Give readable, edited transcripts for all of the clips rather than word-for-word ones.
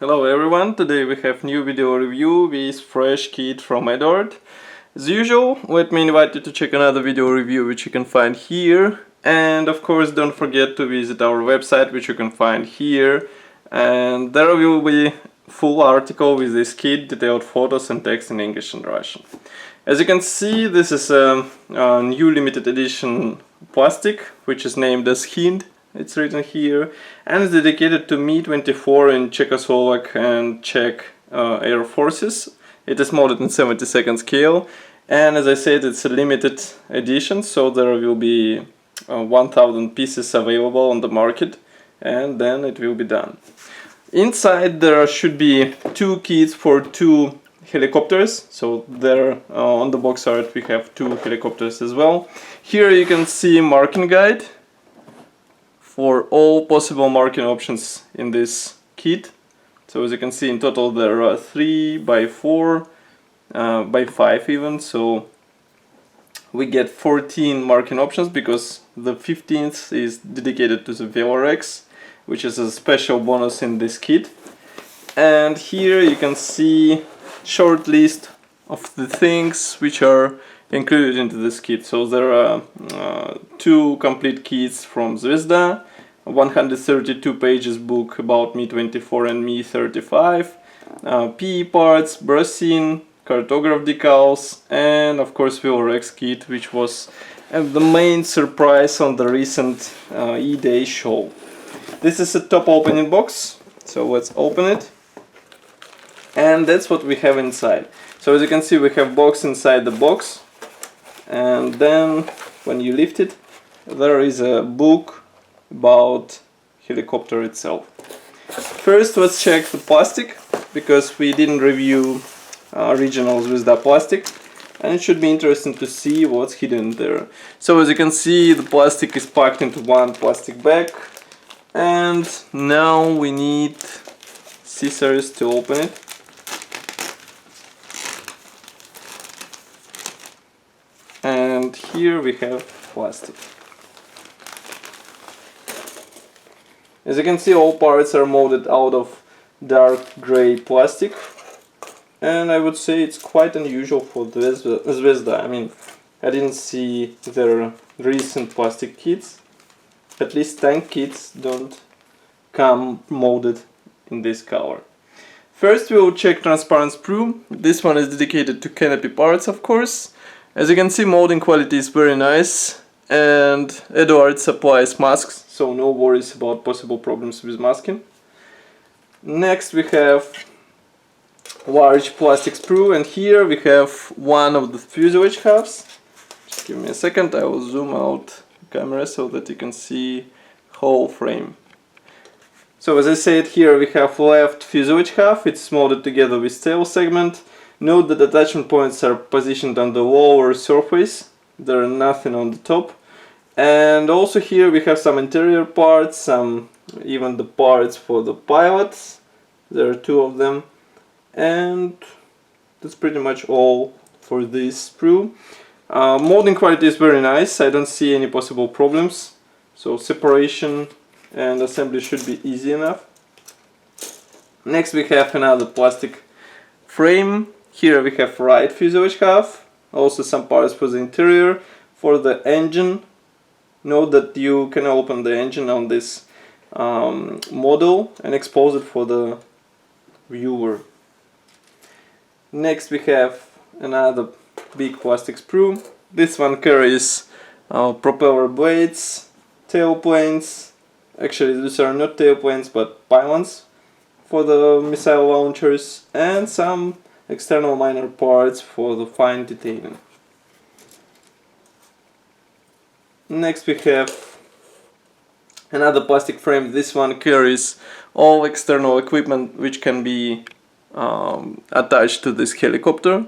Hello everyone, today we have new video review with fresh kit from Eduard. As usual, let me invite you to check another video review which you can find here. And of course don't forget to visit our website which you can find here. And there will be full article with this kit, detailed photos and text in English and Russian. As you can see, this is a new limited edition plastic which is named as Hind. It's written here, and it's dedicated to Me-24 in Czechoslovak and Czech Air Forces. It is molded in 72nd scale, and as I said, it's a limited edition, so there will be 1000 pieces available on the market, and then it will be done. Inside there should be two kits for two helicopters, so there on the box art we have two helicopters as well. Here you can see marking guide for all possible marking options in this kit. So as you can see, in total there are 3 by 4 by 5 even, so we get 14 marking options because the 15th is dedicated to the Velorex, which is a special bonus in this kit. And here you can see short list of the things which are included into this kit. So there are two complete kits from Zvezda, 132 pages book about Me-24 and Me-35, PE parts, brushing, cartograph decals, and of course Velorex kit, which was the main surprise on the recent E-Day show. This is a top opening box, so let's open it. And that's what we have inside. So as you can see, we have box inside the box, and then when you lift it, there is a book about helicopter itself. First let's check the plastic, because we didn't review original Zvezda plastic, and it should be interesting to see what's hidden there. So as you can see, the plastic is packed into one plastic bag, and now we need scissors to open it. And here we have plastic. As you can see, all parts are molded out of dark gray plastic, and I would say it's quite unusual for Zvezda. I mean, I didn't see their recent plastic kits. At least tank kits don't come molded in this color. First we will check transparent sprue. This one is dedicated to canopy parts, of course. As you can see, molding quality is very nice, and Eduard supplies masks, so no worries about possible problems with masking. Next we have large plastic sprue, and here we have one of the fuselage halves. Just give me a second, I will zoom out the camera so that you can see whole frame. So as I said, here we have left fuselage half, it's molded together with tail segment. Note that attachment points are positioned on the lower surface, there are nothing on the top. And also here we have some interior parts, even the parts for the pilots, there are two of them. And that's pretty much all for this sprue. Molding quality is very nice, I don't see any possible problems, so separation and assembly should be easy enough. Next we have another plastic frame. Here we have right fuselage half, also some parts for the interior. For the engine, note that you can open the engine on this model and expose it for the viewer. Next we have another big plastic sprue. This one carries propeller blades, tailplanes. Actually these are not tailplanes but pylons for the missile launchers, and some external minor parts for the fine detailing. Next we have another plastic frame. This one carries all external equipment which can be attached to this helicopter.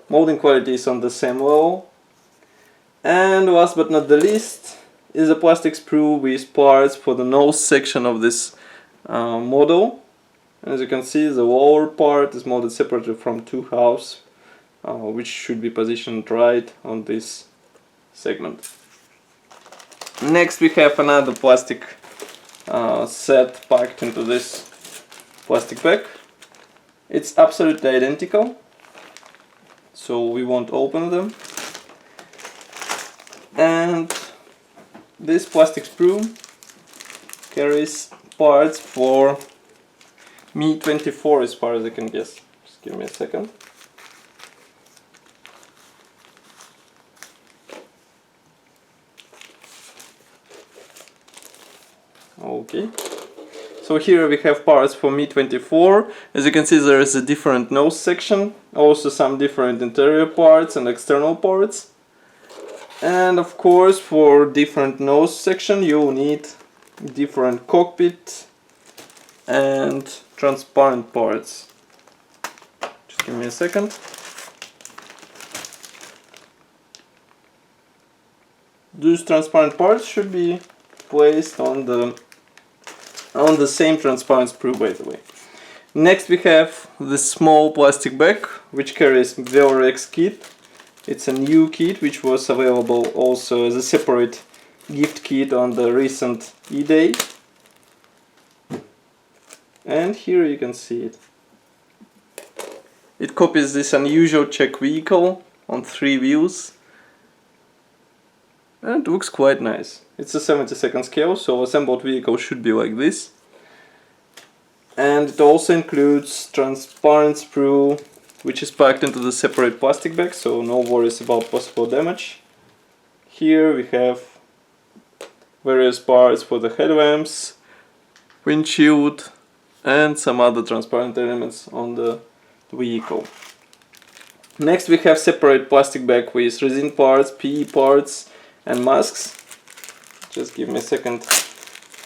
Molding quality is on the same level. And last but not the least is a plastic sprue with parts for the nose section of this model. As you can see, the lower part is molded separately from two halves, which should be positioned right on this segment. Next we have another plastic set packed into this plastic bag. It's absolutely identical, so we won't open them. And this plastic sprue carries parts for Me 24 as far as I can guess. Just give me a second. Okay. So here we have parts for Me 24. As you can see, there is a different nose section, also some different interior parts and external parts. And of course, for different nose section you need different cockpit and transparent parts. Just give me a second. Those transparent parts should be placed on the same transparent sprue, by the way. Next we have this small plastic bag which carries Velorex kit. It's a new kit which was available also as a separate gift kit on the recent E-Day. And here you can see it. It copies this unusual Czech vehicle on 3 wheels. And it looks quite nice. It's a 72nd scale, so assembled vehicle should be like this. And it also includes transparent sprue, which is packed into the separate plastic bag, so no worries about possible damage. Here we have various parts for the headlamps, windshield, and some other transparent elements on the vehicle. Next we have separate plastic bag with resin parts, PE parts, and masks. Just give me a second,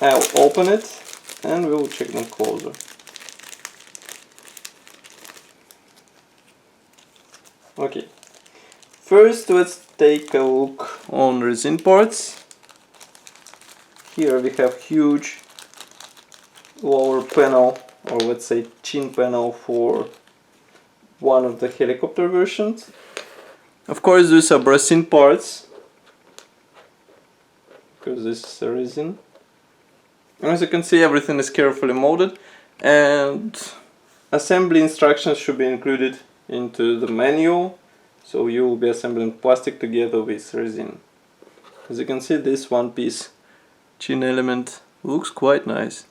I'll open it and we'll check them closer. Okay, first let's take a look on resin parts. Here we have huge lower panel, or let's say chin panel, for one of the helicopter versions. Of course these are resin parts, because this is a resin. And as you can see, everything is carefully molded, and assembly instructions should be included into the manual, so you will be assembling plastic together with resin. As you can see, this one piece chin element looks quite nice,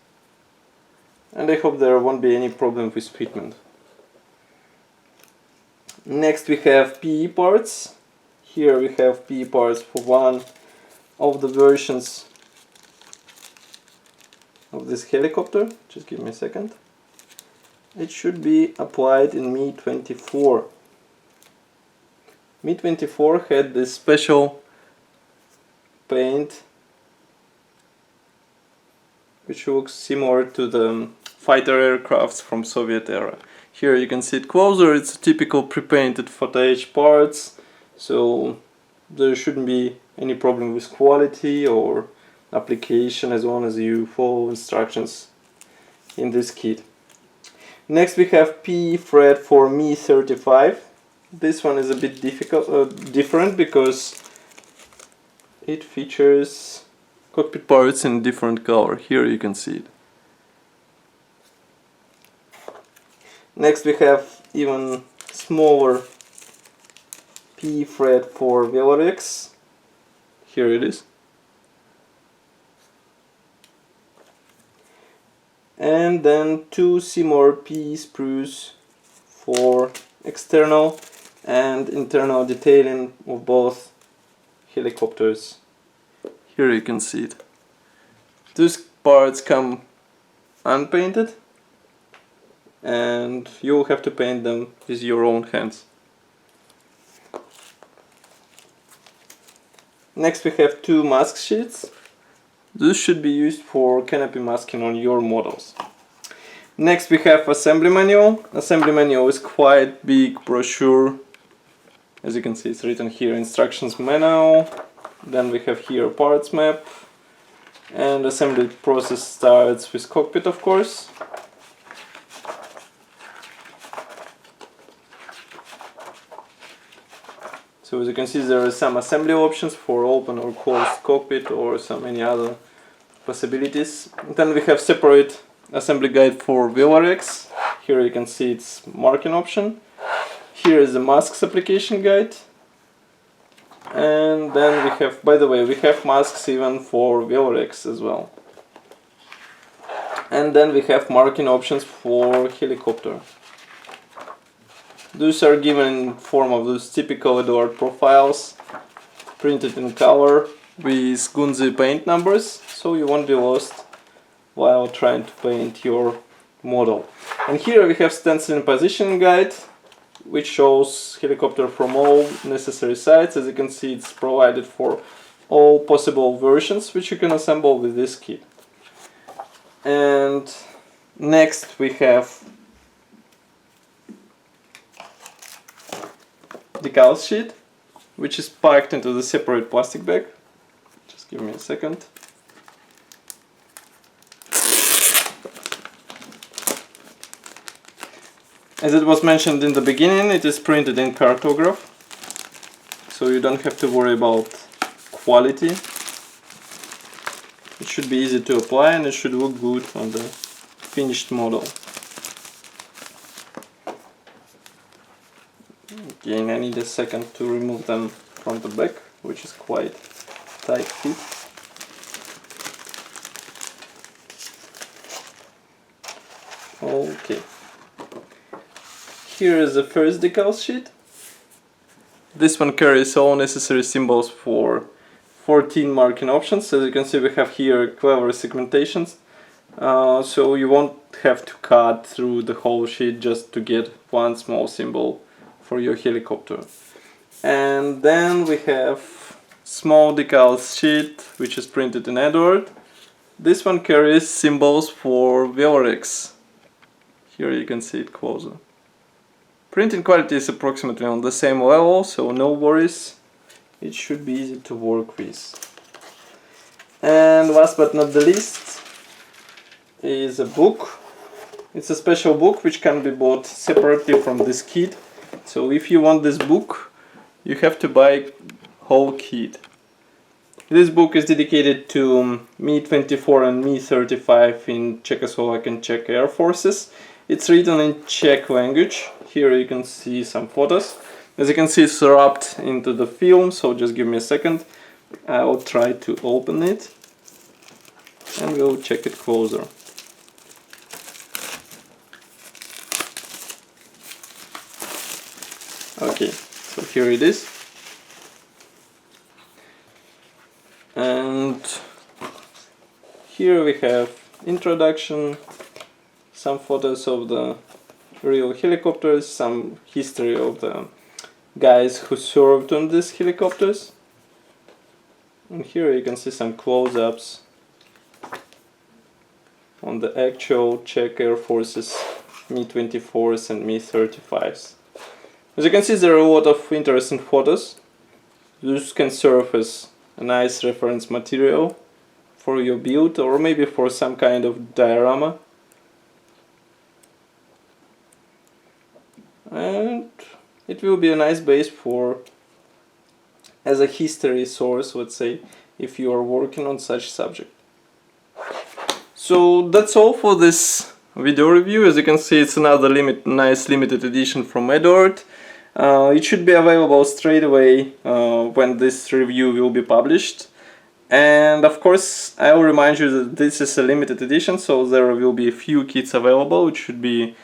and I hope there won't be any problem with fitment. Next we have PE parts. Here we have PE parts for one of the versions of this helicopter. Just give me a second. It should be applied in Me 24. Me 24 had this special paint which looks similar to the fighter aircrafts from Soviet era. Here you can see it closer. It's a typical pre-painted footage parts, so there shouldn't be any problem with quality or application as long as you follow instructions in this kit. Next we have PE thread for Me 35. This one is a bit different because it features cockpit parts in different color. Here you can see it. Next we have even smaller PE thread for Velorex. Here it is. And then 2 similar PE sprues for external and internal detailing of both helicopters. Here you can see it. These parts come unpainted, and you'll have to paint them with your own hands. Next we have 2 mask sheets. This should be used for canopy masking on your models. Next we have assembly manual. Assembly manual is quite big brochure. As you can see, it's written here instructions manual. Then we have here parts map, and assembly process starts with cockpit, of course. So as you can see, there are some assembly options for open or closed cockpit or some any other possibilities. Then we have separate assembly guide for VLRX. Here you can see its marking option. Here is the masks application guide. And then we have, by the way, we have masks even for VLRX as well. And then we have marking options for helicopter. Those are given in form of those typical Eduard profiles, printed in color with Gunzi paint numbers, so you won't be lost while trying to paint your model. And here we have stenciling position guide, which shows helicopter from all necessary sides. As you can see, it's provided for all possible versions which you can assemble with this kit. And next we have decal sheet, which is packed into the separate plastic bag. Just give me a second. As it was mentioned in the beginning, it is printed in cartograph, so you don't have to worry about quality. It should be easy to apply and it should look good on the finished model. Again, I need a second to remove them from the back, which is quite tight fit. Okay. Here is the first decal sheet. This one carries all necessary symbols for 14 marking options. As you can see, we have here clever segmentations, so you won't have to cut through the whole sheet just to get one small symbol for your helicopter. And then we have small decal sheet, which is printed in Eduard. This one carries symbols for VLRX. Here you can see it closer. Printing quality is approximately on the same level, so no worries. It should be easy to work with. And last but not the least is a book. It's a special book which can be bought separately from this kit. So if you want this book, you have to buy whole kit. This book is dedicated to Mi-24 and Mi-35 in Czechoslovak and Czech Air Forces. It's written in Czech language. Here you can see some photos. As you can see, it's wrapped into the film, so just give me a second. I will try to open it and we'll check it closer. Okay, so here it is. And here we have introduction, some photos of the real helicopters, some history of the guys who served on these helicopters. And here you can see some close-ups on the actual Czech Air Forces Mi-24s and Mi-35s. As you can see, there are a lot of interesting photos. These can serve as a nice reference material for your build or maybe for some kind of diorama. And it will be a nice base for as a history source, let's say, if you are working on such subject. So that's all for this video review. As you can see, it's another nice limited edition from Eduard. It should be available straight away when this review will be published. And of course, I will remind you that this is a limited edition, so there will be a few kits available. It should be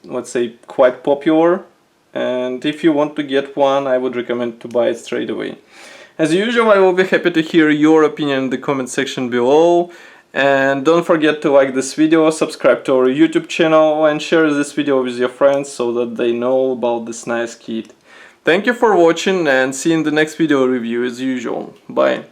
let's say quite popular, and if you want to get one, I would recommend to buy it straight away. As usual, I will be happy to hear your opinion in the comment section below, and don't forget to like this video, subscribe to our YouTube channel and share this video with your friends so that they know about this nice kit. Thank you for watching and see you in the next video review as usual. Bye.